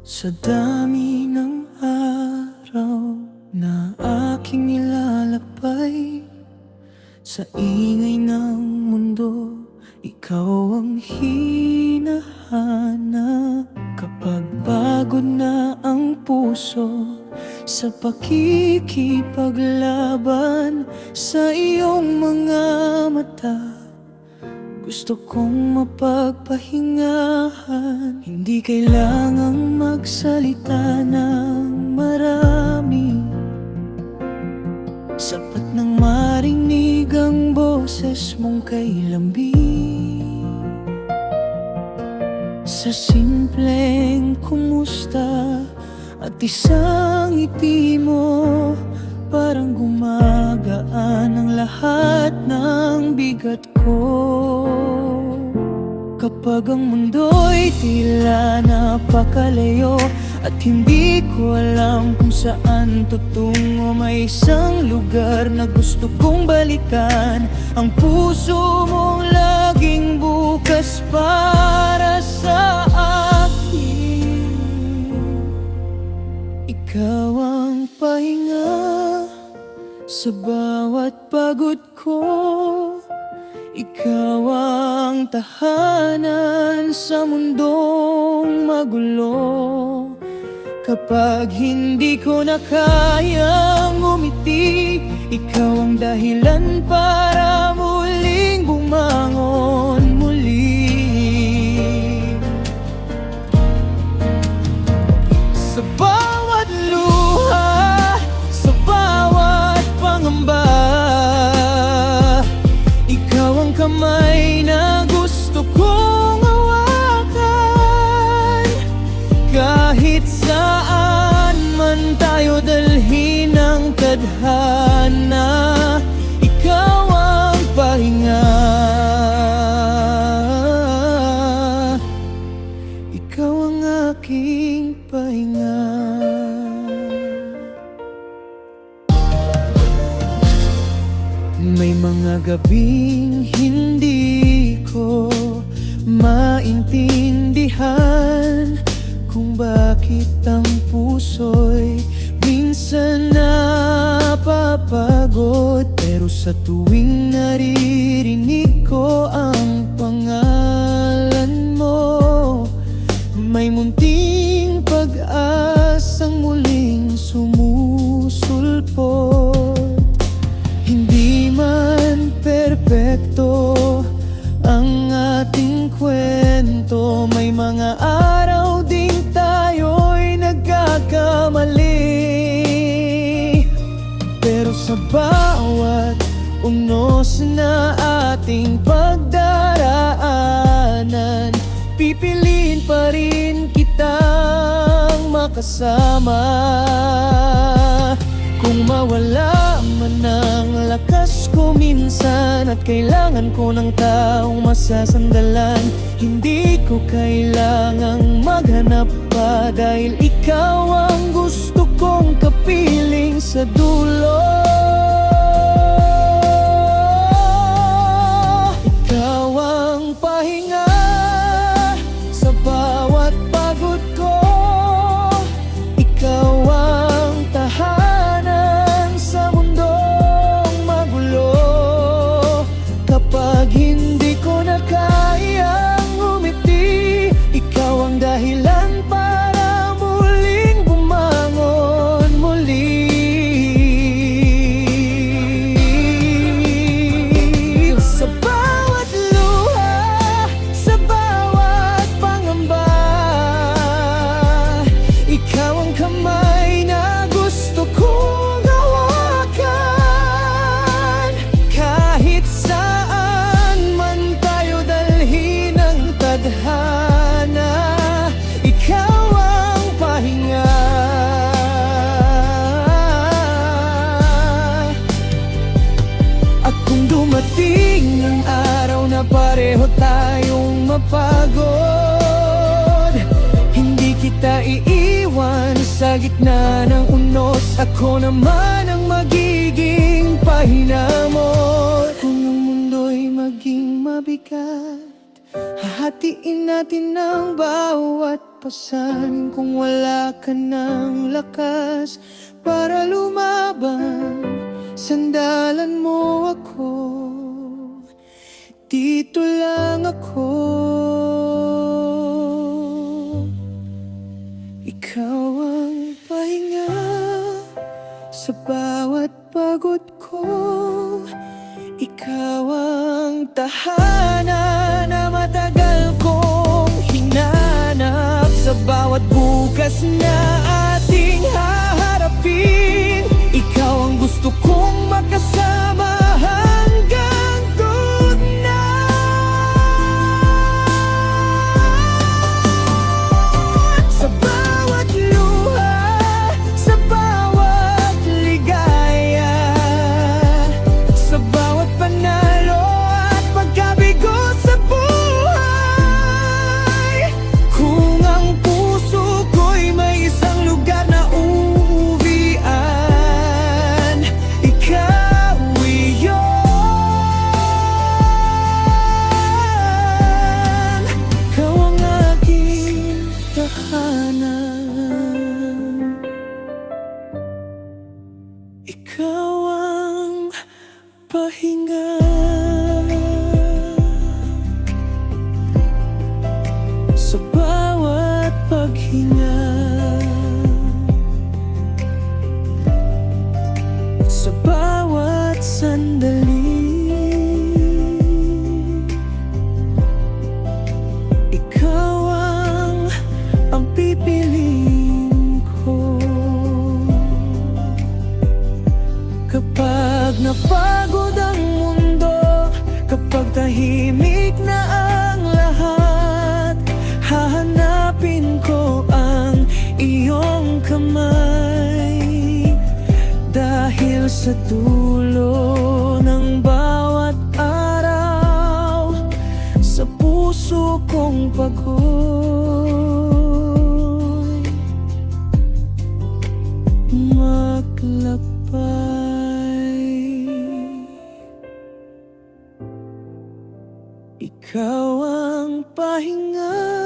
Sa dami ng araw na aking nilalakbay, sa ingay ng mundo, ikaw ang hinahanap. Kapag pagod na ang puso sa pakikipaglaban sa iyong mga mata, gusto kong mapagpahingahan. Hindi kailangang magsalita ng marami, sapat nang marinig ang boses mong kay lambing. Sa simpleng kumusta at isang ngiti mo, parang gumagaan ang lahat ng bigat ko. Kapag ang mundo'y tila napakalayo at hindi ko alam kung saan tutungo, may isang lugar na gusto kong balikan. Ang puso mong laging bukas para sa akin. Ikaw ang pahinga sa bawat pagod ko, ikaw ang tahanan sa mundong magulo. Kapag hindi ko na kayang umiti, ikaw ang dahilan para muling bumangon muli. Sa bawat luha, sa bawat pangamba, ikaw ang kamay na gusto kong hawakan. Kahit saan man tayo dalhin ng tadhana, ikaw ang pahinga. Ikaw ang aking pahinga. May mga gabing hindi ko maintindihan kung bakit ang puso'y minsan napapagod. Pero sa tuwing naririnig ko ang pangalan mo, may munting pag-asang muling sumusulpot. Hindi man perpekto ang ating kwento, may mga araw ding tayo'y nagkakamali. Pero sa bawat unos na ating pagdaraanan, pipiliin pa rin kitang makasama. Kung mawala man ang lakas ko minsan at kailangan ko ng taong masasandalan, hindi ko kailangang maghanap pa, dahil ikaw ang gusto kong kapiling sa dulo. Ikaw ang pahinga sa bawat pagod ko, ikaw ang tahanan sa mundong magulo. Kapag hindi ko na kayang umiti, ikaw ang dahilan para muling bumangon muli. Sa bawat luha, sa bawat pangamba, ikaw ang kamay na gusto kong hawakan. Kahit saan man tayo dalhin ng tadhana, ikaw ang pahinga. At kung dumating ang araw na pareho tayong mapagod, hindi kita iiwan sa gitna ng unos, ako naman ang magiging pahinamot. Kung ang mundo'y maging mabigat Hahatiin natin ang bawat pasanin kung wala ka ng lakas para lumaban. Sandalan mo ako, dito lang ako. Ikaw ang pahinga sa bawat pagod ko. Ikaw ang tahanan na matagal kong hinanap. Sa bawat bukas na ating haharapin, ikaw ang gusto kong makasama hanggang dulo. Sa bawat luha, sa bawat ligaya, sa bawat panalo at pagkabigo sa buhay. Kung ang puso ko'y may isang lugar na uuwian, ikaw iyon. Ikaw ang aking tahanan, ikaw ang pahinga sa bawat paghinga, sa bawat sandali. Ikaw ang pipiliin ko. Kapag napagod ang mundo, kapag tahimik na ang lahat, hahanapin ko ang iyong kamay. Dahil sa dulo ng bawat araw, sa puso kong pagod maglakbay. Ikaw ang pahinga